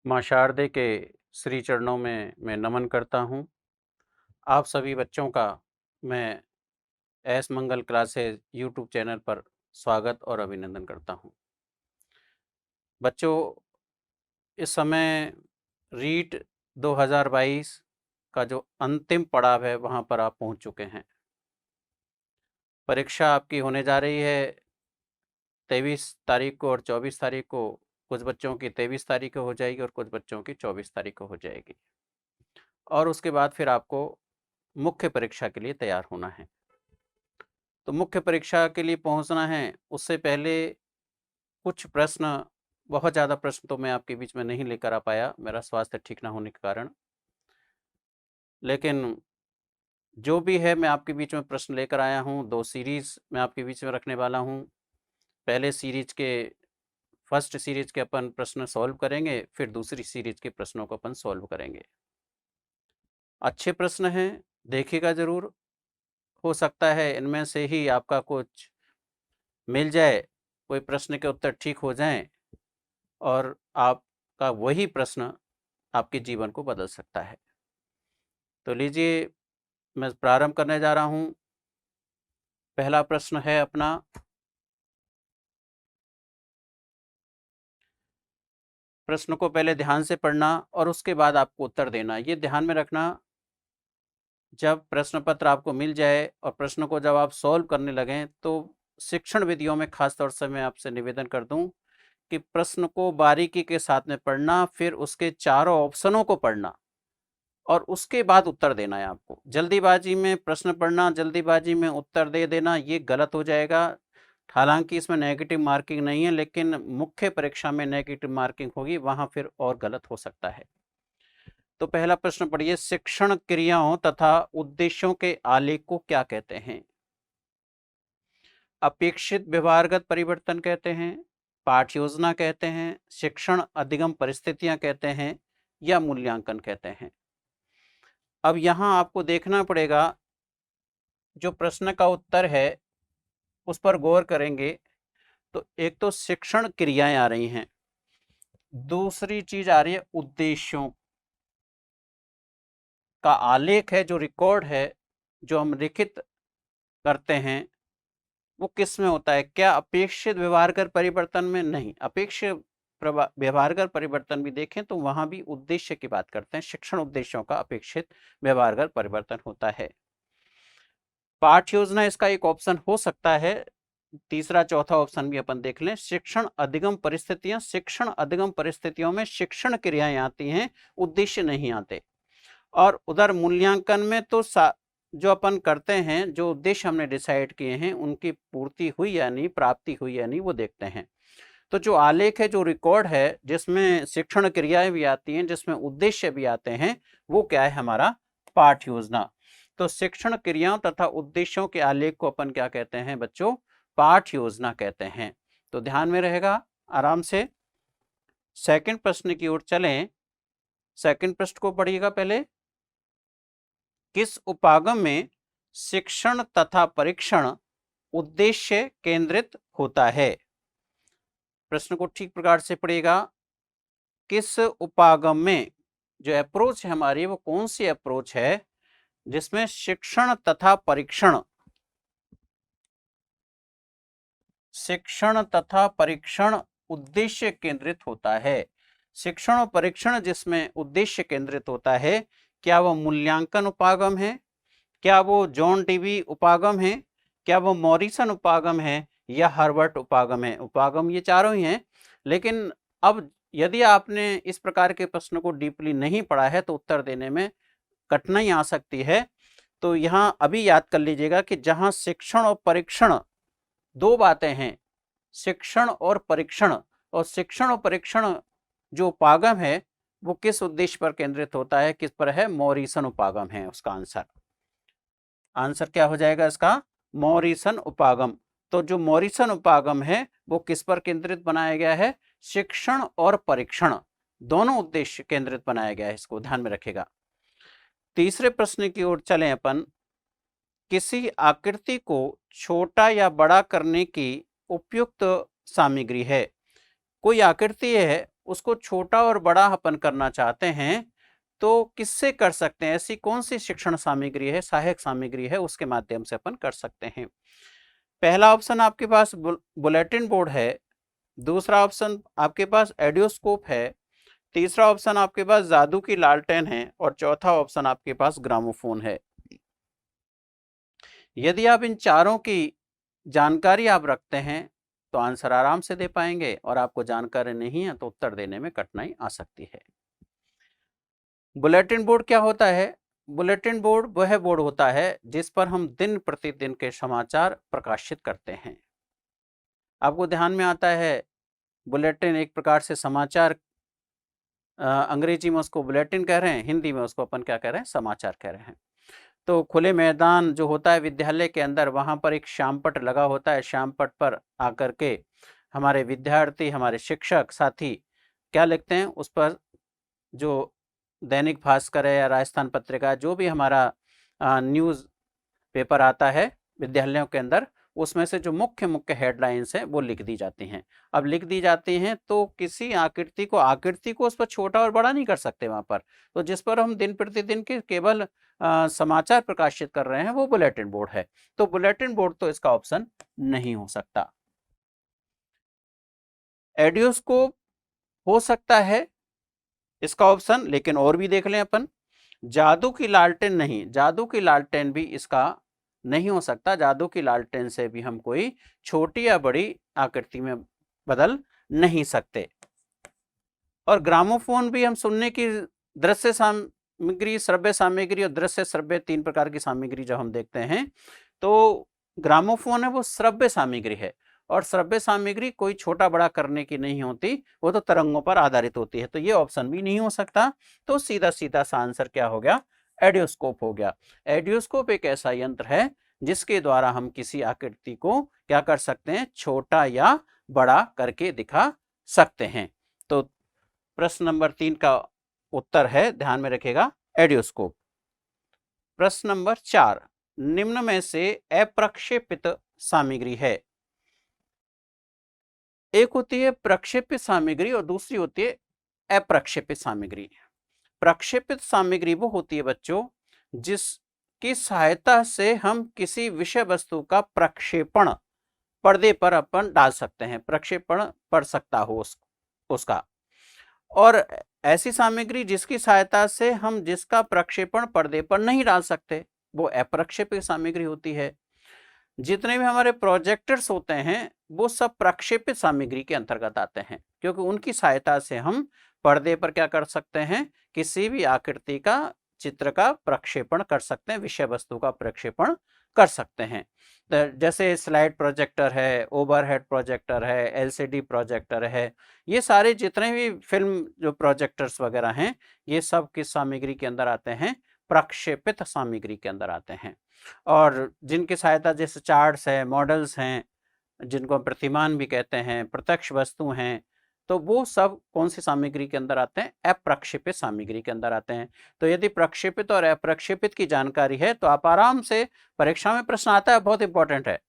माँ शारदे के श्री चरणों में मैं नमन करता हूँ। आप सभी बच्चों का मैं एस मंगल क्लासेस यूट्यूब चैनल पर स्वागत और अभिनंदन करता हूँ। बच्चों, इस समय रीट 2022 का जो अंतिम पड़ाव है वहाँ पर आप पहुँच चुके हैं। परीक्षा आपकी होने जा रही है 23 तारीख को और 24 तारीख को। कुछ बच्चों की 23 तारीख को हो जाएगी और कुछ बच्चों की 24 तारीख को हो जाएगी, और उसके बाद फिर आपको मुख्य परीक्षा के लिए तैयार होना है। तो मुख्य परीक्षा के लिए पहुंचना है, उससे पहले कुछ प्रश्न, बहुत ज़्यादा प्रश्न तो मैं आपके बीच में नहीं लेकर आ पाया, मेरा स्वास्थ्य ठीक ना होने के कारण, लेकिन जो भी है मैं आपके बीच में प्रश्न लेकर आया हूँ। 2 सीरीज़ मैं आपके बीच में रखने वाला हूँ। पहले सीरीज के फर्स्ट सीरीज के अपन प्रश्न सॉल्व करेंगे, फिर दूसरी सीरीज के प्रश्नों को अपन सॉल्व करेंगे। अच्छे प्रश्न हैं, देखिएगा ज़रूर। हो सकता है इनमें से ही आपका कुछ मिल जाए, कोई प्रश्न के उत्तर ठीक हो जाएं और आपका वही प्रश्न आपके जीवन को बदल सकता है। तो लीजिए, मैं प्रारंभ करने जा रहा हूँ। पहला प्रश्न है अपना, प्रश्न को पहले ध्यान से पढ़ना और उसके बाद आपको उत्तर देना। ये ध्यान में रखना, जब प्रश्न पत्र आपको मिल जाए और प्रश्न को जब आप सॉल्व करने लगें, तो शिक्षण विधियों में खास तौर से मैं आपसे निवेदन कर दूं कि प्रश्न को बारीकी के साथ में पढ़ना, फिर उसके चारों ऑप्शनों को पढ़ना और उसके बाद उत्तर देना है आपको। जल्दीबाजी में प्रश्न पढ़ना, जल्दीबाजी में उत्तर दे देना, ये गलत हो जाएगा। हालांकि इसमें नेगेटिव मार्किंग नहीं है, लेकिन मुख्य परीक्षा में नेगेटिव मार्किंग होगी, वहां फिर और गलत हो सकता है। तो पहला प्रश्न पढ़िए, शिक्षण क्रियाओं तथा उद्देश्यों के आलेख को क्या कहते हैं? अपेक्षित व्यवहारगत परिवर्तन कहते हैं, पाठ योजना कहते हैं, शिक्षण अधिगम परिस्थितियां कहते हैं, या मूल्यांकन कहते हैं। अब यहां आपको देखना पड़ेगा, जो प्रश्न का उत्तर है उस पर गौर करेंगे तो एक तो शिक्षण क्रियाएं आ रही हैं, दूसरी चीज आ रही है उद्देश्यों का आलेख है, जो रिकॉर्ड है, जो हम लिखित करते हैं, वो किस में होता है? क्या अपेक्षित व्यवहारगत परिवर्तन में? नहीं, अपेक्षित व्यवहारगत परिवर्तन भी देखें तो वहां भी उद्देश्य की बात करते हैं। शिक्षण उद्देश्यों का अपेक्षित व्यवहारगत परिवर्तन होता है। पाठ योजना इसका एक ऑप्शन हो सकता है, तीसरा चौथा ऑप्शन भी अपन देख लें। शिक्षण अधिगम परिस्थितियां, शिक्षण अधिगम परिस्थितियों में शिक्षण क्रियाएं आती हैं, उद्देश्य नहीं आते। और उधर मूल्यांकन में तो जो अपन करते हैं, जो उद्देश्य हमने डिसाइड किए हैं, उनकी पूर्ति हुई या नहीं, प्राप्ति हुई या नहीं, वो देखते हैं। तो जो आलेख है, जो रिकॉर्ड है, जिसमें शिक्षण क्रियाएं भी आती हैं, जिसमें उद्देश्य भी आते हैं, वो क्या है? हमारा पाठ योजना। तो शिक्षण क्रियाओं तथा उद्देश्यों के आलेख को अपन क्या कहते हैं बच्चों? पाठ योजना कहते हैं। तो ध्यान में रहेगा, आराम से। सेकंड प्रश्न की ओर चलें। सेकंड प्रश्न को पढ़िएगा पहले। किस उपागम में शिक्षण तथा परीक्षण उद्देश्य केंद्रित होता है? प्रश्न को ठीक प्रकार से पढ़िएगा। किस उपागम में, जो अप्रोच है हमारी, वो कौन सी अप्रोच है जिसमें शिक्षण तथा परीक्षण उद्देश्य केंद्रित होता है? शिक्षण और परीक्षण जिसमें उद्देश्य केंद्रित होता है, क्या वो मूल्यांकन उपागम है, क्या वो जॉन डीवी उपागम है, क्या वो मॉरिसन उपागम है, या हार्वर्ड उपागम है? उपागम ये चारों ही हैं, लेकिन अब यदि आपने इस प्रकार के प्रश्न को डीपली नहीं पढ़ा है तो उत्तर देने में कठिनाई आ सकती है। तो यहां अभी याद कर लीजिएगा कि जहां शिक्षण और परीक्षण दो बातें हैं, शिक्षण और परीक्षण, और शिक्षण और परीक्षण जो उपागम है वो किस उद्देश्य पर केंद्रित होता है? किस पर है? मॉरिसन उपागम है उसका आंसर क्या हो जाएगा इसका? मॉरिसन उपागम। तो जो मॉरिसन उपागम है वो किस पर केंद्रित बनाया गया है? शिक्षण और परीक्षण दोनों उद्देश्य केंद्रित बनाया गया है, इसको ध्यान में रखेगा। तीसरे प्रश्न की ओर चलें अपन। किसी आकृति को छोटा या बड़ा करने की उपयुक्त सामग्री है। कोई आकृति है उसको छोटा और बड़ा अपन करना चाहते हैं तो किससे कर सकते हैं? ऐसी कौन सी शिक्षण सामग्री है, सहायक सामग्री है, उसके माध्यम से अपन कर सकते हैं। पहला ऑप्शन आपके पास बुलेटिन बोर्ड है, दूसरा ऑप्शन आपके पास ऑडियोस्कोप है, तीसरा ऑप्शन आपके पास जादू की लालटेन है और चौथा ऑप्शन आपके पास ग्रामोफोन है। यदि आप इन चारों की जानकारी आप रखते हैं तो आंसर आराम से दे पाएंगे, और आपको जानकारी नहीं है तो उत्तर देने में कठिनाई आ सकती है। बुलेटिन बोर्ड क्या होता है? बुलेटिन बोर्ड वह बोर्ड होता है जिस पर हम दिन प्रतिदिन के समाचार प्रकाशित करते हैं। आपको ध्यान में आता है, बुलेटिन एक प्रकार से समाचार, अंग्रेजी में उसको बुलेटिन कह रहे हैं, हिंदी में उसको अपन क्या कह रहे हैं? समाचार कह रहे हैं। तो खुले मैदान जो होता है विद्यालय के अंदर, वहाँ पर एक श्यामपट लगा होता है। श्यामपट पर आकर के हमारे विद्यार्थी, हमारे शिक्षक साथी क्या लिखते हैं उस पर? जो दैनिक भास्कर है या राजस्थान पत्रिका, जो भी हमारा न्यूज़ पेपर आता है विद्यालयों के अंदर, उसमें से जो मुख्य मुख्य हेडलाइंस हैं वो लिख दी जाती हैं। अब लिख दी जाती हैं तो किसी आकृति को उस पर छोटा और बड़ा नहीं कर सकते वहाँ पर। तो जिस पर हम दिन प्रतिदिन के केवल समाचार प्रकाशित कर रहे हैं वो बुलेटिन बोर्ड है। तो बुलेटिन बोर्ड तो इसका ऑप्शन नहीं हो सकता। ऑडियोस्कोप हो सकता है इसका ऑप्शन, लेकिन और भी देख लें अपन। जादू की लालटेन नहीं, जादू की लालटेन भी इसका नहीं हो सकता। जादू की लालटेन से भी हम कोई छोटी या बड़ी आकृति में बदल नहीं सकते। और ग्रामोफोन भी हम सुनने की दृश्य सामग्री, श्रव्य सामग्री और दृश्य श्रव्य 3 प्रकार की सामग्री जब हम देखते हैं तो ग्रामोफोन है वो श्रव्य सामग्री है, और श्रव्य सामग्री कोई छोटा बड़ा करने की नहीं होती, वो तो तरंगों पर आधारित होती है। तो ये ऑप्शन भी नहीं हो सकता। तो सीधा सीधा सा आंसर क्या हो गया? ऑडियोस्कोप हो गया। ऑडियोस्कोप एक ऐसा यंत्र है जिसके द्वारा हम किसी आकृति को क्या कर सकते हैं? छोटा या बड़ा करके दिखा सकते हैं। तो प्रश्न नंबर 3 का उत्तर है, ध्यान में रखिएगा, ऑडियोस्कोप। प्रश्न नंबर 4, निम्न में से अप्रक्षेपित सामग्री है। एक होती है प्रक्षेपित सामग्री और दूसरी होती है अप्रक्षेपित सामग्री। प्रक्षेपित सामग्री वो होती है बच्चों जिसकी सहायता से हम किसी विषय वस्तु का प्रक्षेपण पर्दे पर अपन डाल सकते हैं, प्रक्षेपण पड़ सकता हो उसका। और ऐसी सामग्री जिसकी सहायता से हम जिसका प्रक्षेपण पर्दे पर नहीं डाल सकते, वो अप्रक्षेपित सामग्री होती है। जितने भी हमारे प्रोजेक्टर्स होते हैं वो सब प्रक्षेपित सामग्री के अंतर्गत आते हैं, क्योंकि उनकी सहायता से हम पर्दे पर क्या कर सकते हैं? किसी भी आकृति का, चित्र का प्रक्षेपण कर सकते हैं, विषय वस्तु का प्रक्षेपण कर सकते हैं। जैसे स्लाइड प्रोजेक्टर है, ओवरहेड प्रोजेक्टर है, एलसीडी प्रोजेक्टर है, ये सारे जितने भी फिल्म जो प्रोजेक्टर्स वगैरह हैं, ये सब किस सामग्री के अंदर आते हैं? प्रक्षेपित सामग्री के अंदर आते हैं। और जिनकी सहायता, जैसे चार्ट्स हैं, मॉडल्स हैं, जिनको हम प्रतिमान भी कहते हैं, प्रत्यक्ष वस्तु हैं, तो वो सब कौन सी सामग्री के अंदर आते हैं? अप्रक्षेपित सामग्री के अंदर आते हैं। तो यदि प्रक्षेपित और अप्रक्षेपित की जानकारी है तो आप आराम से, परीक्षा में प्रश्न आता है, बहुत इंपॉर्टेंट है,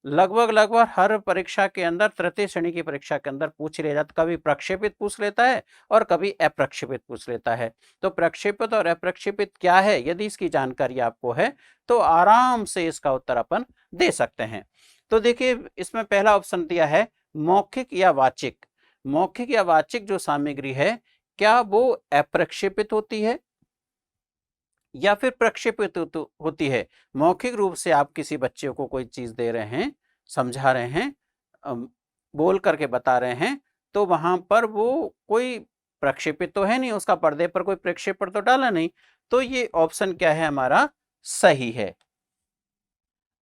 लगभग हर परीक्षा के अंदर, तृतीय श्रेणी की परीक्षा के अंदर पूछ लिया जाता, कभी प्रक्षेपित पूछ लेता है और कभी अप्रक्षेपित पूछ लेता है। तो प्रक्षेपित और अप्रक्षेपित क्या है, यदि इसकी जानकारी आपको है तो आराम से इसका उत्तर अपन दे सकते हैं। तो देखिए, इसमें पहला ऑप्शन दिया है मौखिक या वाचिक। मौखिक या वाचिक जो सामग्री है, क्या वो अप्रक्षेपित होती है या फिर प्रक्षेपित होती है? मौखिक रूप से आप किसी बच्चे को कोई चीज दे रहे हैं, समझा रहे हैं, बोल करके बता रहे हैं, तो वहां पर वो कोई प्रक्षेपित तो है नहीं, उसका पर्दे पर कोई प्रक्षेपण तो डाला नहीं। तो ये ऑप्शन क्या है हमारा? सही है।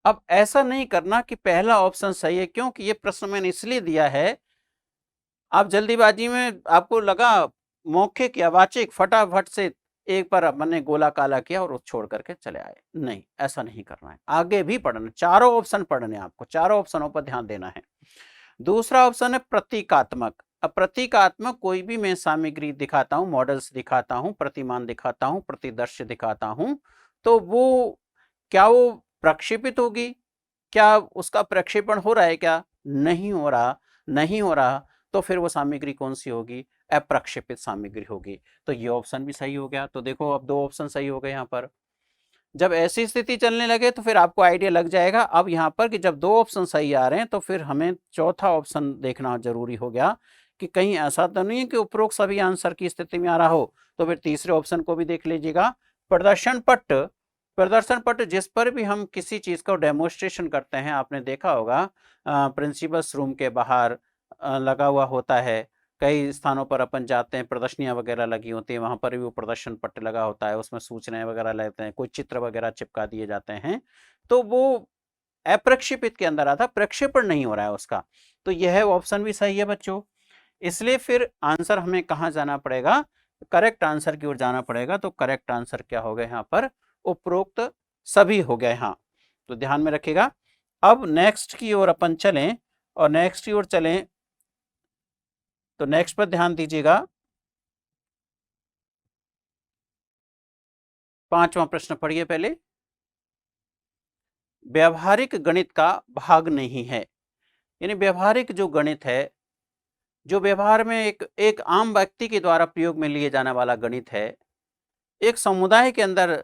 अब ऐसा नहीं करना कि पहला ऑप्शन सही है, क्योंकि ये प्रश्न मैंने इसलिए दिया है, आप जल्दीबाजी में आपको लगा मौखिक या वाचिक, फटाफट से एक बार मैंने गोला काला किया और छोड़ करके चले आए। नहीं, ऐसा नहीं करना है, आगे भी पढ़ना, चारों ऑप्शन पढ़ने, आपको चारों ऑप्शनों पर ध्यान देना है। दूसरा ऑप्शन है प्रतीकात्मक। अब प्रतीकात्मक कोई भी मैं सामग्री दिखाता हूं, मॉडल्स दिखाता हूं, प्रतिमान दिखाता हूं, प्रतिदर्श दिखाता हूं, तो वो क्या वो प्रक्षेपित होगी? क्या उसका प्रक्षेपण हो रहा है? क्या नहीं हो रहा? नहीं हो रहा। तो फिर वो सामग्री कौन सी होगी? अप्रक्षेपित सामग्री होगी। तो ये ऑप्शन भी सही हो गया। तो देखो अब 2 ऑप्शन सही हो गए यहाँ पर। जब ऐसी स्थिति चलने लगे तो फिर आपको आइडिया लग जाएगा अब यहाँ पर कि जब 2 ऑप्शन सही आ रहे हैं तो फिर हमें चौथा ऑप्शन देखना जरूरी हो गया कि कहीं ऐसा तो नहीं है कि उपरोक्त सभी आंसर की स्थिति में आ रहा हो। तो फिर तीसरे ऑप्शन को भी देख लीजिएगा। प्रदर्शन पट जिस पर भी हम किसी चीज को डेमोन्स्ट्रेशन करते हैं, आपने देखा होगा प्रिंसिपल्स रूम के बाहर लगा हुआ होता है। कई स्थानों पर अपन जाते हैं, प्रदर्शनियां वगैरह लगी होती है, वहां पर भी वो प्रदर्शन पट्ट लगा होता है, उसमें सूचनाएं वगैरह लगते हैं, कोई चित्र वगैरह चिपका दिए जाते हैं। तो वो अप्रक्षेपित के अंदर आता, प्रक्षेपण नहीं हो रहा है उसका। तो यह ऑप्शन भी सही है बच्चों। इसलिए फिर आंसर हमें कहाँ जाना पड़ेगा? करेक्ट आंसर की ओर जाना पड़ेगा। तो करेक्ट आंसर क्या हो गया यहाँ पर? उपरोक्त सभी हो गए। हाँ, तो ध्यान में रखिएगा। अब नेक्स्ट की ओर अपन चलें, और नेक्स्ट की ओर चलें तो नेक्स्ट पर ध्यान दीजिएगा। 5वां प्रश्न पढ़िए पहले। व्यवहारिक गणित का भाग नहीं है। यानी व्यवहारिक जो गणित है, जो व्यवहार में एक आम व्यक्ति के द्वारा प्रयोग में लिए जाने वाला गणित है, एक समुदाय के अंदर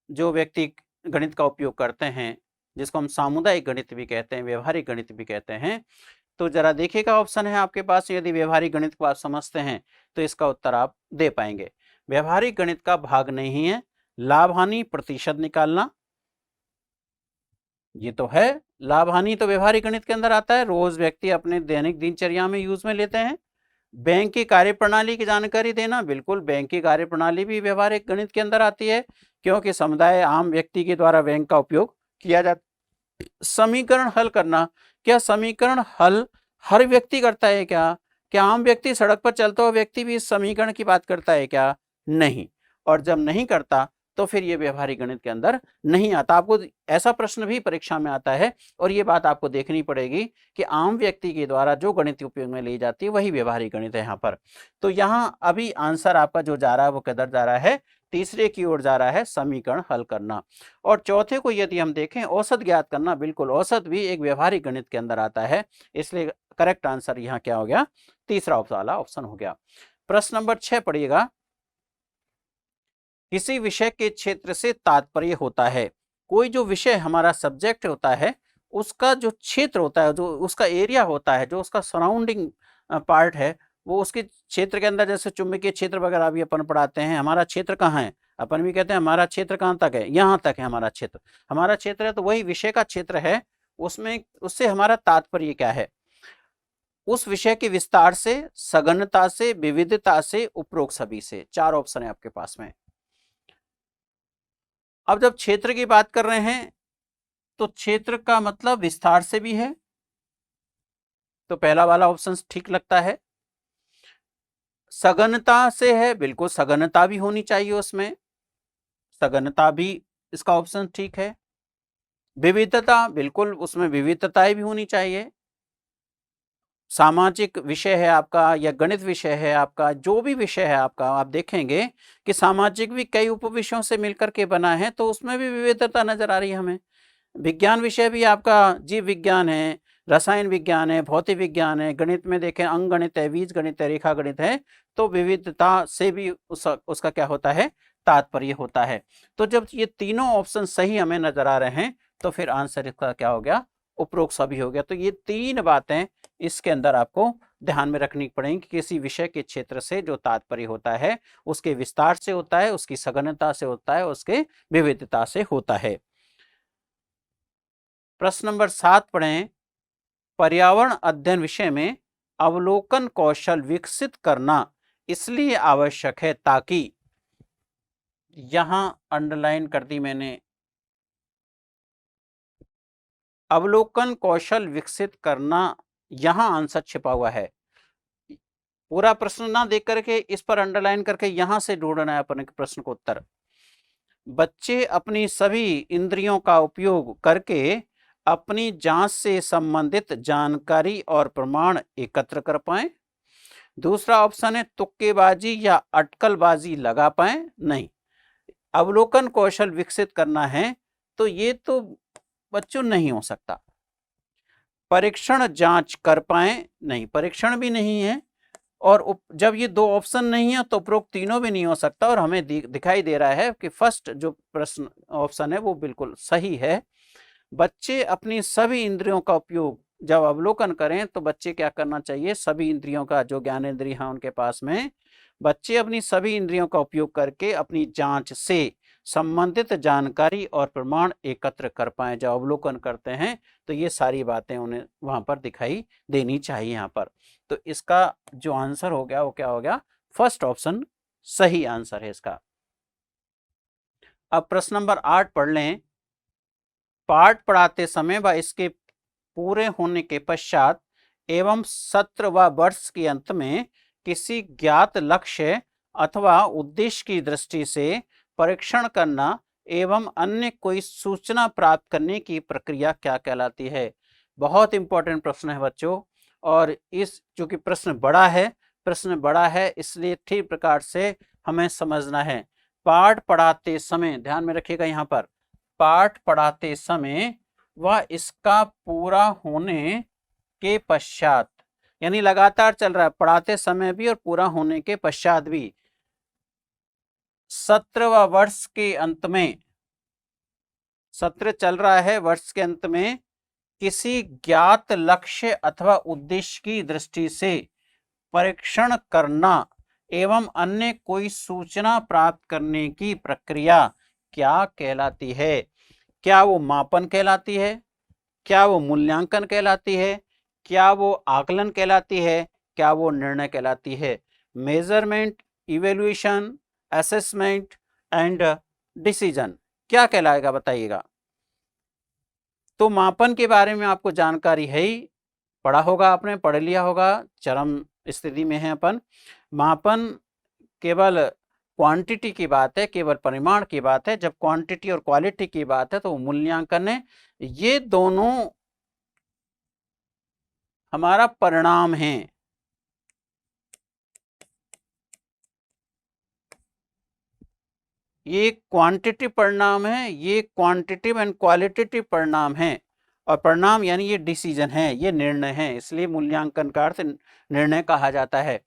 जो व्यक्ति गणित का उपयोग करते हैं, जिसको हम सामुदायिक गणित भी कहते हैं, व्यवहारिक गणित भी कहते हैं। तो जरा देखिएगा, ऑप्शन है आपके पास। यदि व्यवहारिक गणित को आप समझते हैं तो इसका उत्तर आप दे पाएंगे। व्यवहारिक गणित का भाग नहीं है लाभ हानि प्रतिशत निकालना। ये तो है, लाभ हानि तो व्यवहारिक गणित के अंदर आता है, रोज व्यक्ति अपने दैनिक दिनचर्या में यूज में लेते हैं। बैंक की कार्यप्रणाली की जानकारी देना, बिल्कुल बैंक की कार्यप्रणाली भी व्यवहारिक गणित के अंदर आती है, क्योंकि समुदाय आम व्यक्ति के द्वारा बैंक का उपयोग किया जाता। समीकरण हल करना, क्या समीकरण हल हर व्यक्ति करता है क्या? क्या आम व्यक्ति, सड़क पर चलता हुआ व्यक्ति भी इस समीकरण की बात करता है क्या? नहीं। और जब नहीं करता तो फिर ये व्यवहारिक गणित के अंदर नहीं आता। आपको ऐसा प्रश्न भी परीक्षा में आता है, और ये बात आपको देखनी पड़ेगी कि आम व्यक्ति के द्वारा जो गणित उपयोग में ली जाती है वही व्यवहारिक गणित है यहाँ पर। तो यहाँ अभी आंसर आपका जो जा रहा है वो किधर जा रहा है? तीसरे की ओर जा रहा है, समीकरण हल करना। और चौथे को यदि हम देखें, औसत ज्ञात करना, बिल्कुल औसत भी एक व्यवहारिक गणित के अंदर आता है। इसलिए करेक्ट आंसर यहाँ क्या हो गया? तीसरा वाला ऑप्शन हो गया। प्रश्न नंबर 6 पढ़िएगा। किसी विषय के क्षेत्र से तात्पर्य होता है। कोई जो विषय हमारा सब्जेक्ट होता है, उसका जो क्षेत्र होता है, जो उसका एरिया होता है, जो उसका सराउंडिंग पार्ट है, वो उसके क्षेत्र के अंदर, जैसे चुंबकीय क्षेत्र वगैरह भी अपन पढ़ाते हैं, हमारा क्षेत्र कहाँ है, अपन भी कहते हैं हमारा क्षेत्र कहाँ तक है, यहाँ तक है हमारा क्षेत्र। हमारा क्षेत्र है तो वही विषय का क्षेत्र है। उसमें उससे हमारा तात्पर्य क्या है? उस विषय के विस्तार से, सघनता से, विविधता से, उपरोक्त सभी से। 4 ऑप्शन है आपके पास में। अब जब क्षेत्र की बात कर रहे हैं तो क्षेत्र का मतलब विस्तार से भी है, तो पहला वाला ऑप्शन ठीक लगता है। सघनता से है, बिल्कुल सघनता भी होनी चाहिए उसमें, सघनता भी इसका ऑप्शन ठीक है। विविधता, बिल्कुल उसमें विविधताएं भी होनी चाहिए। सामाजिक विषय है आपका या गणित विषय है आपका, जो भी विषय है आपका, आप देखेंगे कि सामाजिक भी कई उपविषयों से मिलकर के बना है, तो उसमें भी विविधता नजर आ रही है हमें। विज्ञान विषय भी आपका जीव विज्ञान है, रसायन विज्ञान है, भौतिक विज्ञान है, गणित में देखें अंकगणित है, बीज गणित है, रेखा गणित है, तो विविधता से भी उसका क्या होता है? तात्पर्य होता है। तो जब ये तीनों ऑप्शन सही हमें नजर आ रहे हैं तो फिर आंसर इसका क्या हो गया? उपरोक्त सभी हो गया। तो ये 3 बातें इसके अंदर आपको ध्यान में रखनी पड़ेगी कि किसी विषय के क्षेत्र से जो तात्पर्य होता है, उसके विस्तार से होता है, उसकी सघनता से होता है, उसके विविधता से होता है। प्रश्न नंबर 7 पढ़ें। पर्यावरण अध्ययन विषय में अवलोकन कौशल विकसित करना इसलिए आवश्यक है ताकि, यहां अंडरलाइन कर दी मैंने, अवलोकन कौशल विकसित करना, यहां आंसर छिपा हुआ है। पूरा प्रश्न ना देख करके इस पर अंडरलाइन करके यहां से ढूंढना है अपने प्रश्न को उत्तर। बच्चे अपनी सभी इंद्रियों का उपयोग करके अपनी जांच से संबंधित जानकारी और प्रमाण एकत्र कर पाएं। दूसरा ऑप्शन है तुक्केबाजी या अटकलबाजी लगा पाएं। नहीं, अवलोकन कौशल विकसित करना है तो ये तो बच्चों नहीं हो सकता। परीक्षण जांच कर पाए, नहीं, परीक्षण भी नहीं है, और जब ये दो ऑप्शन नहीं है तो उपरोक्त तीनों भी नहीं हो सकता, और हमें दिखाई दे रहा है कि फर्स्ट जो प्रश्न ऑप्शन है वो बिल्कुल सही है। बच्चे अपनी सभी इंद्रियों का उपयोग जब अवलोकन करें तो बच्चे क्या करना चाहिए, सभी इंद्रियों का, जो ज्ञानेंद्रिय है उनके पास में, बच्चे अपनी सभी इंद्रियों का उपयोग करके अपनी जांच से संबंधित जानकारी और प्रमाण एकत्र कर पाए। जब अवलोकन करते हैं तो ये सारी बातें उन्हें वहां पर दिखाई देनी चाहिए यहाँ पर। तो इसका जो आंसर हो गया वो क्या हो गया, फर्स्ट ऑप्शन सही आंसर है इसका। अब प्रश्न नंबर 8 पढ़ लें। पाठ पढ़ाते समय व इसके पूरे होने के पश्चात एवं सत्र व वर्ष के अंत में किसी ज्ञात लक्ष्य अथवा उद्देश्य की दृष्टि से परीक्षण करना एवं अन्य कोई सूचना प्राप्त करने की प्रक्रिया क्या कहलाती है। बहुत इंपॉर्टेंट प्रश्न है बच्चों, और इस चूंकि प्रश्न बड़ा है इसलिए ठीक प्रकार से हमें समझना है। पाठ पढ़ाते समय ध्यान में रखिएगा, यहाँ पर पाठ पढ़ाते समय व इसका पूरा होने के पश्चात, यानी लगातार चल रहा है, पढ़ाते समय भी और पूरा होने के पश्चात भी, सत्र व वर्ष के अंत में, सत्र चल रहा है, वर्ष के अंत में किसी ज्ञात लक्ष्य अथवा उद्देश्य की दृष्टि से परीक्षण करना एवं अन्य कोई सूचना प्राप्त करने की प्रक्रिया क्या कहलाती है। क्या वो मापन कहलाती है, क्या वो मूल्यांकन कहलाती है, क्या वो आकलन कहलाती है, क्या वो निर्णय कहलाती है। Measurement, evaluation, assessment and decision क्या कहलाएगा बताइएगा। तो मापन के बारे में आपको जानकारी है ही, पढ़ा होगा आपने, पढ़ लिया होगा, चरम स्थिति में है अपन। मापन केवल क्वांटिटी की बात है, केवल परिमाण की बात है। जब क्वांटिटी और क्वालिटी की बात है तो मूल्यांकन है। ये दोनों हमारा परिणाम है। ये क्वांटिटी परिणाम है, ये क्वांटिटिव एंड क्वालिटेटिव परिणाम है, और परिणाम यानी ये डिसीजन है, ये निर्णय है, इसलिए मूल्यांकन का अर्थ निर्णय कहा जाता है।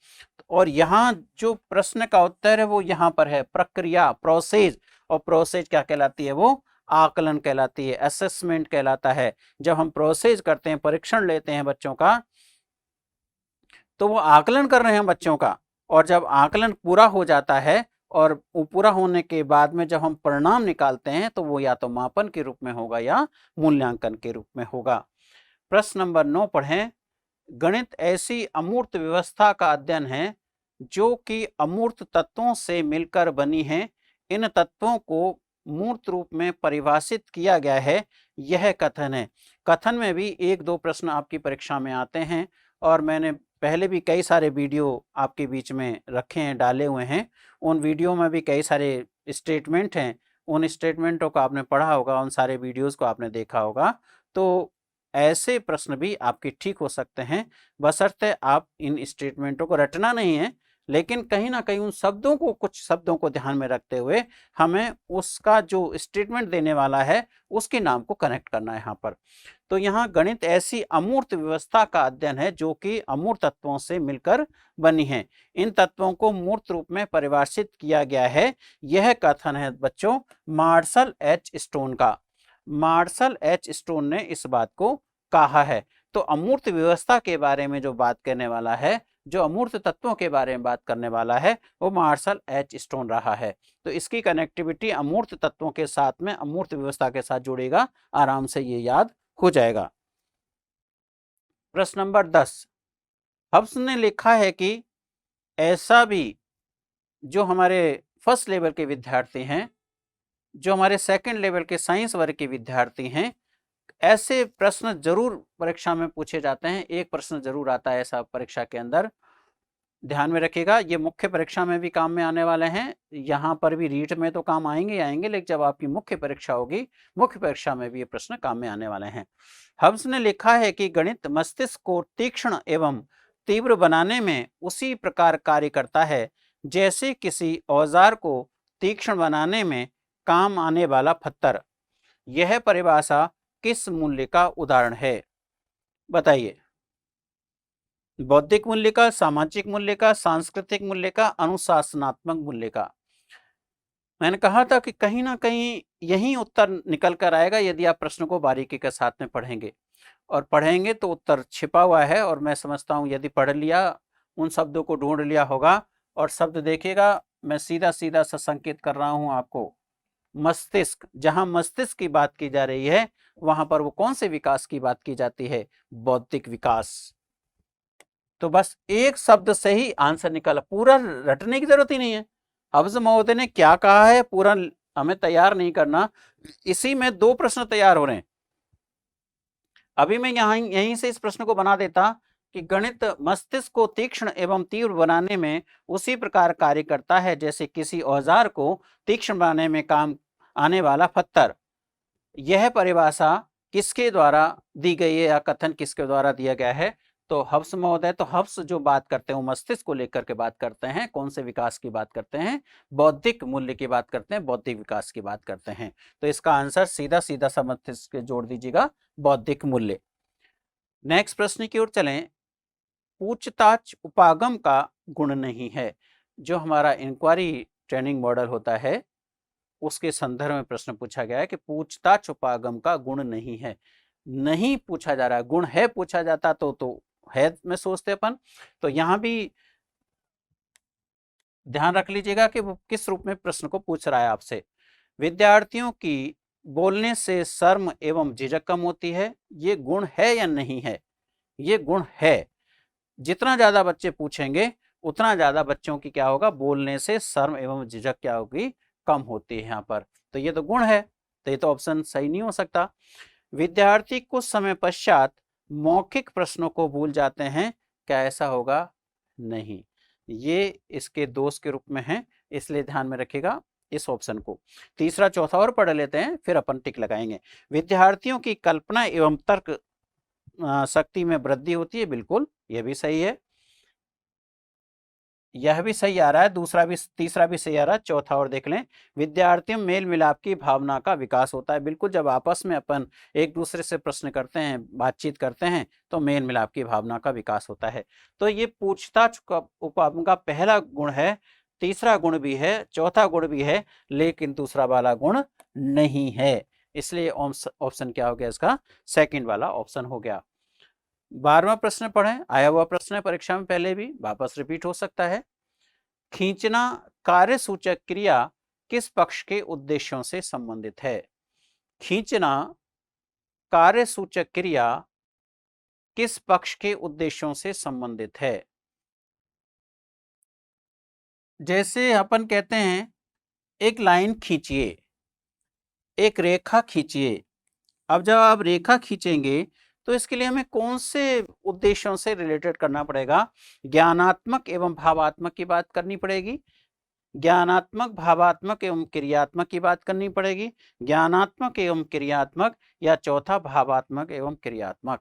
और यहाँ जो प्रश्न का उत्तर है वो यहाँ पर है, प्रक्रिया, प्रोसेस, और प्रोसेस क्या कहलाती है, वो आकलन कहलाती है, असेसमेंट कहलाता है। जब हम प्रोसेस करते हैं, परीक्षण लेते हैं बच्चों का, तो वो आकलन कर रहे हैं बच्चों का, और जब आकलन पूरा हो जाता है और वो पूरा होने के बाद में जब हम परिणाम निकालते हैं तो वो या तो मापन के रूप में होगा या मूल्यांकन के रूप में होगा। प्रश्न नंबर 9 पढ़ें। गणित ऐसी अमूर्त व्यवस्था का अध्ययन है जो कि अमूर्त तत्वों से मिलकर बनी है। इन तत्वों को मूर्त रूप में परिभाषित किया गया है, यह कथन है। कथन में भी 1-2 प्रश्न आपकी परीक्षा में आते हैं, और मैंने पहले भी कई सारे वीडियो आपके बीच में रखे हैं, डाले हुए हैं। उन वीडियो में भी कई सारे स्टेटमेंट हैं, उन स्टेटमेंटों को आपने पढ़ा होगा, उन सारे वीडियोज़ को आपने देखा होगा। तो ऐसे प्रश्न भी आपके ठीक हो सकते हैं, बशर्ते आप इन स्टेटमेंटों को रटना नहीं है, लेकिन कहीं ना कहीं उन शब्दों को, कुछ शब्दों को ध्यान में रखते हुए हमें उसका जो स्टेटमेंट देने वाला है उसके नाम को कनेक्ट करना है यहाँ पर। तो यहाँ गणित ऐसी अमूर्त व्यवस्था का अध्ययन है जो कि अमूर्त तत्वों से मिलकर बनी है। इन तत्वों को मूर्त रूप में परिभाषित किया गया है, यह कथन है बच्चों मार्शल एच स्टोन का। मार्शल एच स्टोन ने इस बात को कहा है। तो अमूर्त व्यवस्था के बारे में जो बात करने वाला है, जो अमूर्त तत्वों के बारे में बात करने वाला है, वो मार्शल एच स्टोन रहा है। तो इसकी कनेक्टिविटी अमूर्त तत्वों के साथ में अमूर्त व्यवस्था के साथ जुड़ेगा, आराम से ये याद हो जाएगा। प्रश्न नंबर 10। हब्स ने लिखा है कि ऐसा भी जो हमारे फर्स्ट लेवल के विद्यार्थी हैं, जो हमारे सेकंड लेवल के साइंस वर्ग के विद्यार्थी हैं, ऐसे प्रश्न जरूर परीक्षा में पूछे जाते हैं। एक प्रश्न जरूर आता है ऐसा परीक्षा के अंदर, ध्यान में रखिएगा। ये मुख्य परीक्षा में भी काम में आने वाले हैं, यहाँ पर भी रीट में तो काम आएंगे, लेकिन जब आपकी मुख्य परीक्षा होगी, मुख्य परीक्षा में भी ये प्रश्न काम में आने वाले हैं। हब्स ने लिखा है कि गणित मस्तिष्क को तीक्ष्ण एवं तीव्र बनाने में उसी प्रकार कार्य करता है जैसे किसी औजार को तीक्ष्ण बनाने में काम आने वाला पत्थर। यह परिभाषा किस मूल्य का उदाहरण है। बताइए। बौद्धिक मूल्य का, सामाजिक मूल्य का, सांस्कृतिक मूल्य का, अनुशासनात्मक मूल्य का। मैंने कहा था कि कहीं ना कहीं यही उत्तर निकल कर आएगा यदि आप प्रश्न को बारीकी के साथ में पढ़ेंगे, और पढ़ेंगे तो उत्तर छिपा हुआ है। और मैं समझता हूं यदि पढ़ लिया, उन शब्दों को ढूंढ लिया होगा, और शब्द देखिएगा, मैं सीधा सीधा सा संकेत कर रहा हूं आपको। मस्तिष्क, जहां मस्तिष्क की बात की जा रही है वहां पर वो कौन से विकास की बात की जाती है? बौद्धिक विकास। तो बस एक शब्द से ही आंसर निकाला, पूरा रटने की जरूरत ही नहीं है। हफ्स महोदय ने क्या कहा है पूरा हमें तैयार नहीं करना, इसी में 2 प्रश्न तैयार हो रहे हैं। अभी मैं यहीं से इस प्रश्न को बना देता कि गणित मस्तिष्क को तीक्ष्ण एवं तीव्र बनाने में उसी प्रकार कार्य करता है जैसे किसी औजार को तीक्ष्ण बनाने में काम आने वाला पत्थर। यह परिभाषा किसके द्वारा दी गई है या कथन किसके द्वारा दिया गया है? तो हफ्स महोदय। तो हफ्स जो बात करते हैं वो मस्तिष्क को लेकर के बात करते हैं। कौन से विकास की बात करते हैं? बौद्धिक मूल्य की बात करते हैं, बौद्धिक विकास की बात करते हैं। तो इसका आंसर सीधा सीधा सा मस्तिष्क जोड़ दीजिएगा, बौद्धिक मूल्य। नेक्स्ट प्रश्न की ओर चलें। पूछताछ उपागम का गुण नहीं है। जो हमारा इंक्वायरी ट्रेनिंग मॉडल होता है उसके संदर्भ में प्रश्न पूछा गया है कि पूछताछ उपागम का गुण नहीं है। नहीं पूछा जा रहा है, गुण है पूछा जाता तो है में सोचते अपन। तो यहां भी ध्यान रख लीजिएगा कि वो किस रूप में प्रश्न को पूछ रहा है आपसे। विद्यार्थियों की बोलने से शर्म एवं झिझक कम होती है, ये गुण है या नहीं है? ये गुण है। जितना ज्यादा बच्चे पूछेंगे उतना ज्यादा बच्चों की क्या होगा? बोलने से शर्म एवं झिझक क्या होगी? कम होती है यहाँ पर। तो ये तो गुण है, तो ये तो ऑप्शन सही नहीं हो सकता। विद्यार्थी कुछ समय पश्चात मौखिक प्रश्नों को भूल जाते हैं, क्या ऐसा होगा? नहीं, ये इसके दोष के रूप में है, इसलिए ध्यान में रखिएगा इस ऑप्शन को। तीसरा चौथा और पढ़ लेते हैं फिर अपन टिक लगाएंगे। विद्यार्थियों की कल्पना एवं तर्क शक्ति में वृद्धि होती है, बिल्कुल यह भी सही है, यह भी सही आ रहा है। दूसरा भी, तीसरा भी सही आ रहा है। चौथा और देख लें। विद्यार्थियों में मेल मिलाप की भावना का विकास होता है, बिल्कुल जब आपस में अपन एक दूसरे से प्रश्न करते हैं, बातचीत करते हैं तो मेल मिलाप की भावना का विकास होता है। तो ये पूछताछ उपागम का पहला गुण है, तीसरा गुण भी है, चौथा गुण भी है, लेकिन दूसरा वाला गुण नहीं है। इसलिए ऑप्शन क्या हो गया इसका? सेकंड वाला ऑप्शन हो गया। 12वां प्रश्न पढ़ें, आया हुआ प्रश्न है परीक्षा में पहले भी, वापस रिपीट हो सकता है। खींचना कार्यसूचक क्रिया किस पक्ष के उद्देश्यों से संबंधित है? खींचना कार्यसूचक क्रिया किस पक्ष के उद्देश्यों से संबंधित है? जैसे अपन कहते हैं एक लाइन खींचिए, एक रेखा खींचिए। अब जब आप रेखा खींचेंगे तो इसके लिए हमें कौन से उद्देश्यों से रिलेटेड करना पड़ेगा? ज्ञानात्मक एवं भावात्मक की बात करनी पड़ेगी, ज्ञानात्मक, भावात्मक एवं क्रियात्मक की बात करनी पड़ेगी, ज्ञानात्मक एवं क्रियात्मक, या चौथा भावात्मक एवं क्रियात्मक।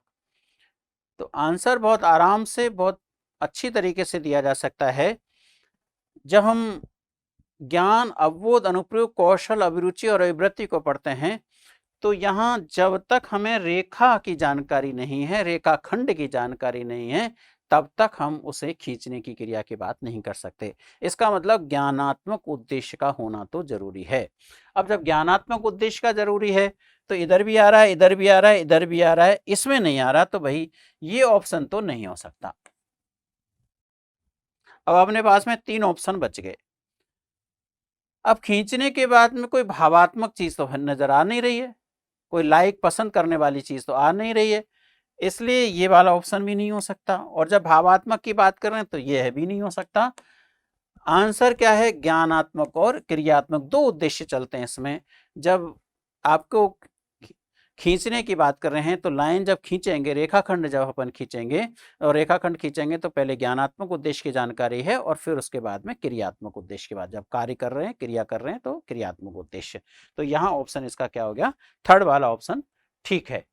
तो आंसर बहुत आराम से, बहुत अच्छी तरीके से दिया जा सकता है। जब हम ज्ञान, अवबोध, अनुप्रयोग, कौशल, अभिरुचि और अभिवृत्ति को पढ़ते हैं तो यहाँ जब तक हमें रेखा की जानकारी नहीं है, रेखाखंड की जानकारी नहीं है, तब तक हम उसे खींचने की क्रिया की बात नहीं कर सकते। इसका मतलब ज्ञानात्मक उद्देश्य का होना तो जरूरी है। अब जब ज्ञानात्मक उद्देश्य का जरूरी है तो इधर भी आ रहा है, इधर भी आ रहा है, इधर भी आ रहा है, इसमें नहीं आ रहा, तो भाई ये ऑप्शन तो नहीं हो सकता। अब अपने पास में 3 ऑप्शन बच गए। अब खींचने के बाद में कोई भावात्मक चीज तो नजर आ नहीं रही है, कोई लाइक पसंद करने वाली चीज तो आ नहीं रही है, इसलिए ये वाला ऑप्शन भी नहीं हो सकता। और जब भावात्मक की बात कर रहे हैं तो यह भी नहीं हो सकता। आंसर क्या है? ज्ञानात्मक और क्रियात्मक, 2 उद्देश्य चलते हैं इसमें। जब आपको खींचने की बात कर रहे हैं तो लाइन जब खींचेंगे, रेखाखंड जब अपन खींचेंगे, और रेखाखंड खींचेंगे तो पहले ज्ञानात्मक उद्देश्य की जानकारी है और फिर उसके बाद में क्रियात्मक उद्देश्य के बाद, जब कार्य कर रहे हैं, क्रिया कर रहे हैं, तो क्रियात्मक उद्देश्य। तो यहाँ ऑप्शन इसका क्या हो गया? थर्ड वाला ऑप्शन ठीक है।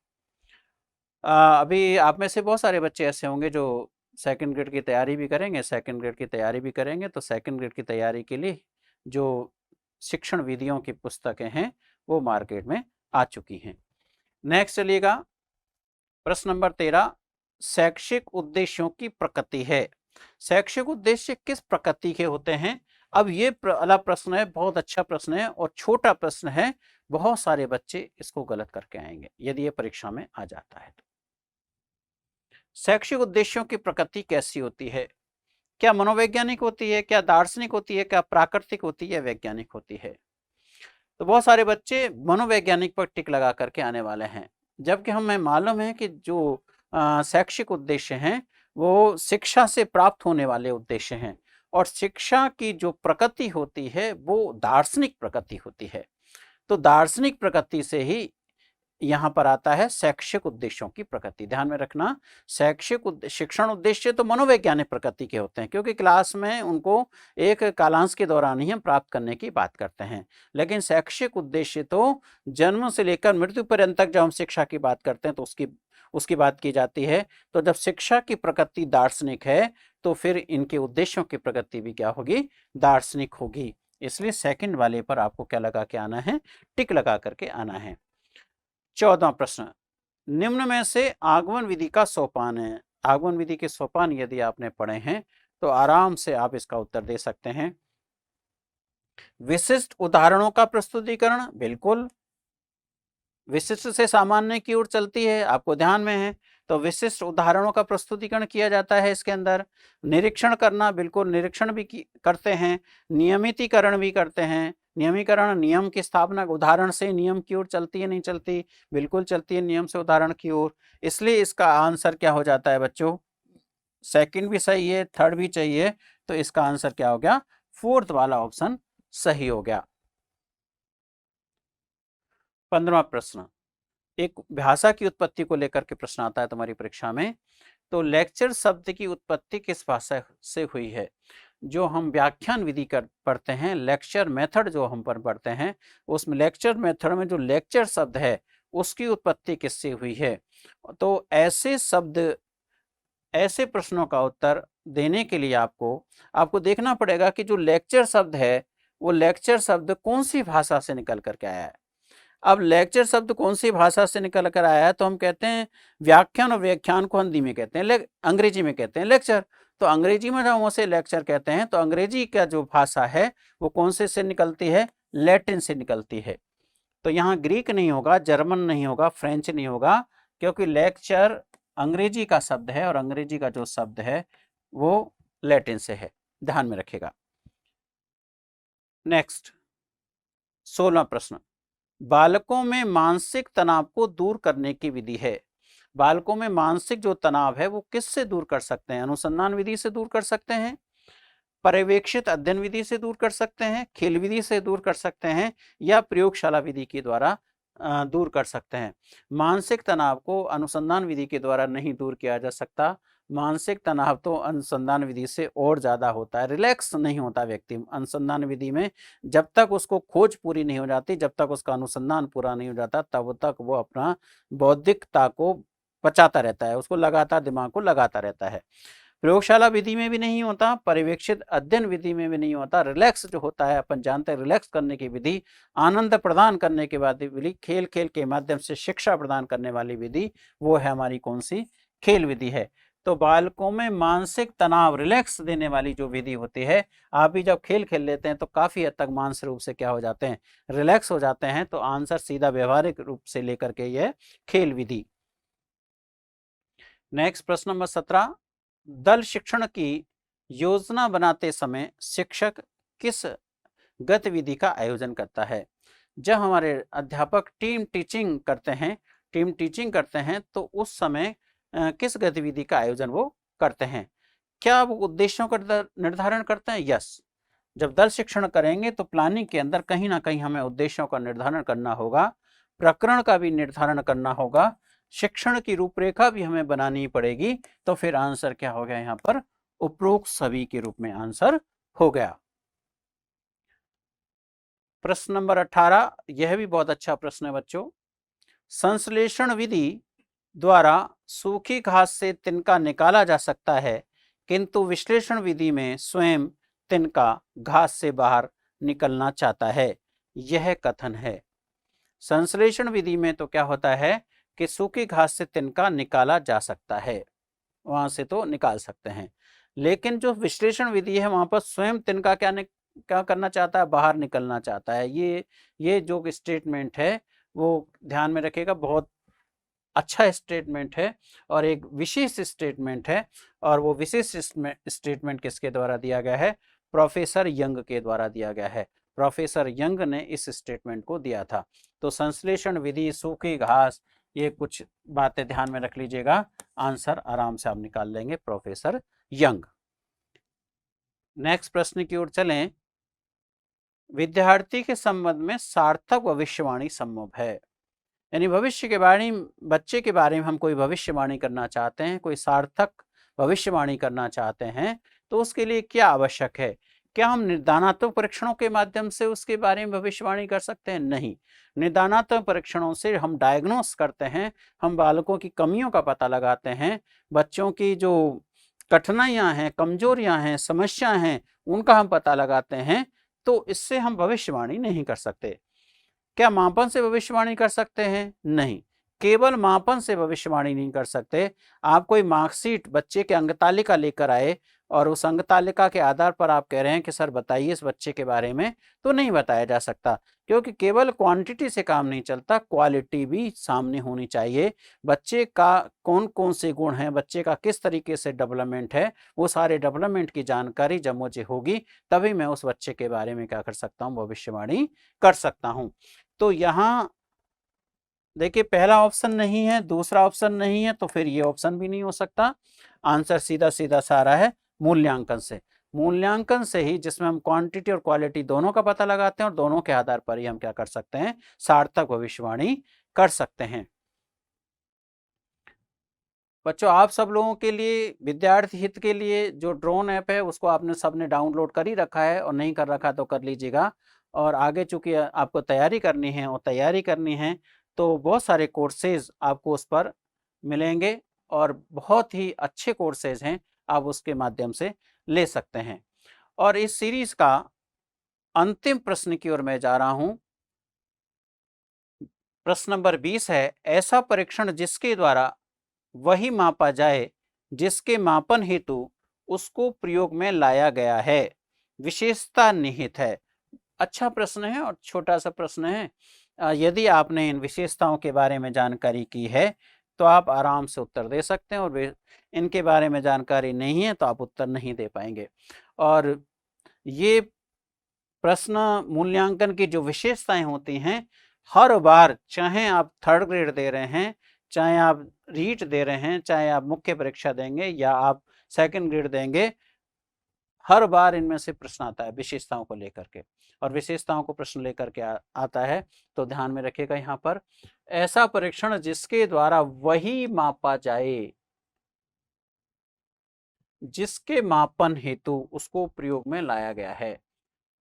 अभी आप में से बहुत सारे बच्चे ऐसे होंगे जो सेकंड ग्रेड की तैयारी भी करेंगे, सेकंड ग्रेड की तैयारी भी करेंगे। तो सेकंड ग्रेड की तैयारी के लिए जो शिक्षण विधियों की पुस्तकें हैं वो मार्केट में आ चुकी हैं। नेक्स्ट चलिएगा, प्रश्न नंबर 13। शैक्षिक उद्देश्यों की प्रकृति है। शैक्षिक उद्देश्य किस प्रकृति के होते हैं? अब ये वाला प्रश्न है, बहुत अच्छा प्रश्न है और छोटा प्रश्न है, बहुत सारे बच्चे इसको गलत करके आएंगे यदि ये परीक्षा में आ जाता है तो। शैक्षिक उद्देश्यों की प्रकृति कैसी होती है? क्या मनोवैज्ञानिक होती है, क्या दार्शनिक होती है, क्या प्राकृतिक होती है या वैज्ञानिक होती है? तो बहुत सारे बच्चे मनोवैज्ञानिक पर टिक लगा करके आने वाले हैं, जबकि हमें मालूम है कि जो शैक्षिक उद्देश्य हैं वो शिक्षा से प्राप्त होने वाले उद्देश्य हैं और शिक्षा की जो प्रकृति होती है वो दार्शनिक प्रकृति होती है। तो दार्शनिक प्रकृति से ही यहाँ पर आता है शैक्षिक उद्देश्यों की प्रकृति। ध्यान में रखना, शैक्षिक शिक्षण उद्देश्य तो मनोवैज्ञानिक प्रकृति के होते हैं, क्योंकि क्लास में उनको एक कालांश के दौरान ही हम प्राप्त करने की बात करते हैं। लेकिन शैक्षिक उद्देश्य तो जन्म से लेकर मृत्यु पर्यंत तक जब हम शिक्षा की बात करते हैं तो उसकी बात की जाती है। तो जब शिक्षा की प्रकृति दार्शनिक है तो फिर इनके उद्देश्यों की प्रकृति भी क्या होगी? दार्शनिक होगी। इसलिए सेकंड वाले पर आपको क्या लगा के आना है? टिक लगा करके आना है। 14वां प्रश्न, निम्न में से आगमन विधि का सोपान है। आगमन विधि के सोपान यदि आपने पढ़े हैं तो आराम से आप इसका उत्तर दे सकते हैं। विशिष्ट उदाहरणों का प्रस्तुतिकरण, बिल्कुल विशिष्ट से सामान्य की ओर चलती है, आपको ध्यान में है, तो विशिष्ट उदाहरणों का प्रस्तुतिकरण किया जाता है इसके अंदर। निरीक्षण करना, बिल्कुल निरीक्षण भी करते हैं, नियमितीकरण भी करते हैं। नियमीकरण, नियम की स्थापना उदाहरण से नियम की ओर चलती है नहीं चलती? बिल्कुल चलती है नियम से उदाहरण की ओर। इसलिए इसका आंसर क्या हो जाता है बच्चों? सेकंड भी सही है, थर्ड भी चाहिए, तो इसका आंसर क्या हो गया? फोर्थ वाला ऑप्शन सही हो गया। 15वां प्रश्न, एक भाषा की उत्पत्ति को लेकर के प्रश्न आता है तुम्हारी परीक्षा में। तो लेक्चर शब्द की उत्पत्ति किस भाषा से हुई है? जो हम व्याख्यान विधि कर पढ़ते हैं, लेक्चर मेथड जो हम पर पढ़ते हैं, उसमें लेक्चर मेथड में जो लेक्चर शब्द है उसकी उत्पत्ति किससे हुई है? तो ऐसे प्रश्नों का उत्तर देने के लिए आपको देखना पड़ेगा कि जो लेक्चर शब्द है वो लेक्चर शब्द कौन सी भाषा से निकल करके आया है। अब लेक्चर शब्द कौन सी भाषा से निकल कर आया है? तो हम कहते हैं व्याख्यान, और व्याख्यान को हिंदी में कहते हैं, अंग्रेजी में कहते हैं लेक्चर। तो अंग्रेजी में जब हम उसे लेक्चर कहते हैं तो अंग्रेजी का जो भाषा है वो कौन से निकलती है? लैटिन से निकलती है। तो यहाँ ग्रीक नहीं होगा, जर्मन नहीं होगा, फ्रेंच नहीं होगा, क्योंकि लेक्चर अंग्रेजी का शब्द है और अंग्रेजी का जो शब्द है वो लैटिन से है। ध्यान में रखिएगा। नेक्स्ट 16वां प्रश्न, बालकों में मानसिक तनाव को दूर करने की विधि है। बालकों में मानसिक जो तनाव है वो किससे दूर कर सकते हैं? अनुसंधान विधि से दूर कर सकते हैं, पर्यवेक्षित अध्ययन विधि से दूर कर सकते हैं, खेल विधि से दूर कर सकते हैं, या प्रयोगशाला विधि के द्वारा दूर कर सकते हैं। मानसिक तनाव को अनुसंधान विधि के द्वारा नहीं दूर किया जा सकता। मानसिक तनाव तो अनुसंधान विधि से और ज़्यादा होता है, रिलैक्स नहीं होता व्यक्ति अनुसंधान विधि में। जब तक उसको खोज पूरी नहीं हो जाती, जब तक उसका अनुसंधान पूरा नहीं हो जाता, तब तक वो अपना बौद्धिकता को बचाता रहता है, उसको लगातार दिमाग को लगाता रहता है। प्रयोगशाला विधि में भी नहीं होता, पर्यवेक्षित अध्ययन विधि में भी नहीं होता। रिलैक्स जो होता है, अपन जानते हैं रिलैक्स करने की विधि, आनंद प्रदान करने के बाद विधि, खेल खेल के माध्यम से शिक्षा प्रदान करने वाली विधि, वो है हमारी कौन सी? खेल विधि है। तो बालकों में मानसिक तनाव, रिलैक्स देने वाली जो विधि होती है, आप भी जब खेल खेल लेते हैं तो काफी हद तक मानसिक रूप से क्या हो जाते हैं? रिलैक्स हो जाते हैं। तो आंसर सीधा व्यवहारिक रूप से लेकर के ये खेल विधि। नेक्स्ट प्रश्न नंबर 17, दल शिक्षण की योजना बनाते समय शिक्षक किस गतिविधि का आयोजन करता है? जब हमारे अध्यापक टीम टीचिंग करते हैं तो उस समय किस गतिविधि का आयोजन वो करते हैं? क्या वो उद्देश्यों का निर्धारण करते हैं? यस, जब दल शिक्षण करेंगे तो प्लानिंग के अंदर कहीं ना कहीं हमें उद्देश्यों का निर्धारण करना होगा, प्रकरण का भी निर्धारण करना होगा, शिक्षण की रूपरेखा भी हमें बनानी पड़ेगी। तो फिर आंसर क्या हो गया यहाँ पर? उपरोक्त सभी के रूप में आंसर हो गया। प्रश्न नंबर 18, यह भी बहुत अच्छा प्रश्न है बच्चों। संश्लेषण विधि द्वारा सूखी घास से तिनका निकाला जा सकता है, किंतु विश्लेषण विधि में स्वयं तिनका घास से बाहर निकलना चाहता है, यह कथन है। संश्लेषण विधि में तो क्या होता है कि सूखी घास से तिनका निकाला जा सकता है, वहाँ से तो निकाल सकते हैं। लेकिन जो विश्लेषण विधि है वहाँ पर स्वयं तिनका क्या करना चाहता है, बाहर निकलना चाहता है। ये जो स्टेटमेंट है वो ध्यान में रखिएगा, बहुत अच्छा स्टेटमेंट है और एक विशेष स्टेटमेंट है। और वो विशेष स्टेटमेंट किसके द्वारा दिया गया है, प्रोफेसर यंग के द्वारा दिया गया है। प्रोफेसर यंग ने इस स्टेटमेंट को दिया था। तो संश्लेषण विधि, सूखी घास, ये कुछ बातें ध्यान में रख लीजिएगा, आंसर आराम से आप निकाल लेंगे, प्रोफेसर यंग। नेक्स्ट प्रश्न की ओर चलें। विद्यार्थी के संबंध में सार्थक भविष्यवाणी संभव है। यानी भविष्य के बारे में, बच्चे के बारे में हम कोई भविष्यवाणी करना चाहते हैं, कोई सार्थक भविष्यवाणी करना चाहते हैं, तो उसके लिए क्या आवश्यक है। क्या हम निदानात्मक परीक्षणों के माध्यम से उसके बारे में भविष्यवाणी कर सकते हैं? नहीं। निदानात्मक परीक्षणों से हम डायग्नोस करते हैं, हम बालकों की कमियों का पता लगाते हैं, बच्चों की जो कठिनाइयां हैं, कमजोरियां हैं, समस्याएं हैं, उनका हम पता लगाते हैं। तो इससे हम भविष्यवाणी नहीं कर सकते। क्या मापन से भविष्यवाणी कर सकते हैं? नहीं, केवल मापन से भविष्यवाणी नहीं कर सकते। आप कोई मार्कशीट, बच्चे के अंकतालिका लेकर आए और उस अंकतालिका के आधार पर आप कह रहे हैं कि सर बताइए इस बच्चे के बारे में, तो नहीं बताया जा सकता, क्योंकि केवल क्वांटिटी से काम नहीं चलता, क्वालिटी भी सामने होनी चाहिए। बच्चे का कौन कौन से गुण हैं, बच्चे का किस तरीके से डेवलपमेंट है, वो सारे डेवलपमेंट की जानकारी जब मुझे होगी तभी मैं उस बच्चे के बारे में क्या कर सकता हूँ, भविष्यवाणी कर सकता हूँ। तो यहाँ देखिए पहला ऑप्शन नहीं है, दूसरा ऑप्शन नहीं है, तो फिर ये ऑप्शन भी नहीं हो सकता। आंसर सीधा सीधा सारा है मूल्यांकन से। मूल्यांकन से ही, जिसमें हम क्वांटिटी और क्वालिटी दोनों का पता लगाते हैं और दोनों के आधार पर ही हम क्या कर सकते हैं, सार्थक भविष्यवाणी कर सकते हैं। बच्चों, आप सब लोगों के लिए, विद्यार्थी हित के लिए, जो ड्रोन ऐप है उसको आपने सबने डाउनलोड कर ही रखा है, और नहीं कर रखा तो कर लीजिएगा। और आगे चूंकि आपको तैयारी करनी है, और तैयारी करनी है तो बहुत सारे कोर्सेज आपको उस पर मिलेंगे, और बहुत ही अच्छे कोर्सेज हैं, आप उसके माध्यम से ले सकते हैं। और इस सीरीज का अंतिम प्रश्न की ओर मैं जा रहा हूं। प्रश्न नंबर 20 है, ऐसा परीक्षण जिसके द्वारा वही मापा जाए जिसके मापन हेतु उसको प्रयोग में लाया गया है, विशेषता निहित है। अच्छा प्रश्न है और छोटा सा प्रश्न है। यदि आपने इन विशेषताओं के बारे में जानकारी की है तो आप आराम से उत्तर दे सकते हैं, और इनके बारे में जानकारी नहीं है तो आप उत्तर नहीं दे पाएंगे। और ये प्रश्न मूल्यांकन की जो विशेषताएं होती हैं, हर बार, चाहे आप थर्ड ग्रेड दे रहे हैं, चाहे आप रीट दे रहे हैं, चाहे आप मुख्य परीक्षा देंगे या आप सेकंड ग्रेड देंगे, हर बार इनमें से प्रश्न आता है विशेषताओं को लेकर के। और विशेषताओं को प्रश्न लेकर के आता है, तो ध्यान में रखिएगा यहाँ पर, ऐसा परीक्षण जिसके द्वारा वही मापा जाए जिसके मापन हेतु उसको प्रयोग में लाया गया है।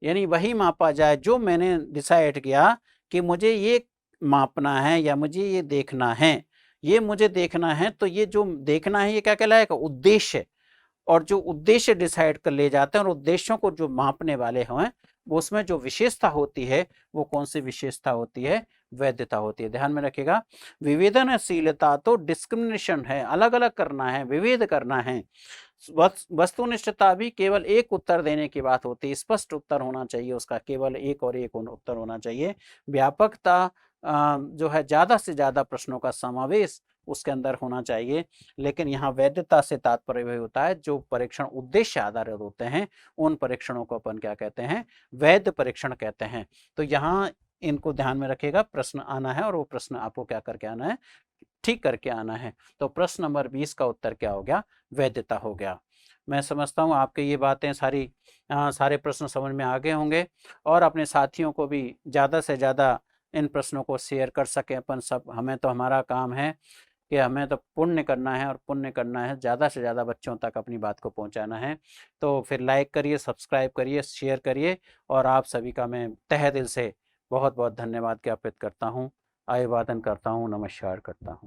यानी वही मापा जाए जो मैंने डिसाइड किया कि मुझे ये मापना है या मुझे ये देखना है, ये मुझे देखना है, तो ये जो देखना है ये क्या कहलाएगा, उद्देश्य। और जो उद्देश्य डिसाइड कर ले जाते हैं और उद्देश्यों को जो मापने वाले हैं, वो उसमें जो विशेषता होती है वो कौन सी विशेषता होती है, वैधता होती है। ध्यान में रखिएगा, विवेदनशीलता तो डिस्क्रिमिनेशन है, अलग अलग करना है, विभेद करना है। वस्तुनिष्ठता भी केवल एक उत्तर देने की बात होती है, स्पष्ट उत्तर होना चाहिए उसका, केवल एक और एक उत्तर होना चाहिए। व्यापकता जो है, ज्यादा से ज्यादा प्रश्नों का समावेश उसके अंदर होना चाहिए। लेकिन यहाँ वैधता से तात्पर्य वही होता है, जो परीक्षण उद्देश्य आधारित होते हैं उन परीक्षणों को अपन क्या कहते हैं, वैध परीक्षण कहते हैं। तो यहाँ इनको ध्यान में रखिएगा, प्रश्न आना है और वो प्रश्न आपको क्या करके आना है, ठीक करके आना है। तो प्रश्न नंबर 20 का उत्तर क्या हो गया, वैधता हो गया। मैं समझता हूँ आपके ये बातें सारी, सारे प्रश्न समझ में आ गए होंगे, और अपने साथियों को भी ज़्यादा से ज़्यादा इन प्रश्नों को शेयर कर सकें अपन सब। हमें तो, हमारा काम है कि हमें तो पुण्य करना है, और पुण्य करना है ज़्यादा से ज़्यादा बच्चों तक अपनी बात को पहुंचाना है। तो फिर लाइक करिए, सब्सक्राइब करिए, शेयर करिए, और आप सभी का मैं तहे दिल से बहुत बहुत धन्यवाद ज्ञापित करता हूँ, अभिवादन करता हूँ, नमस्कार करता हूँ।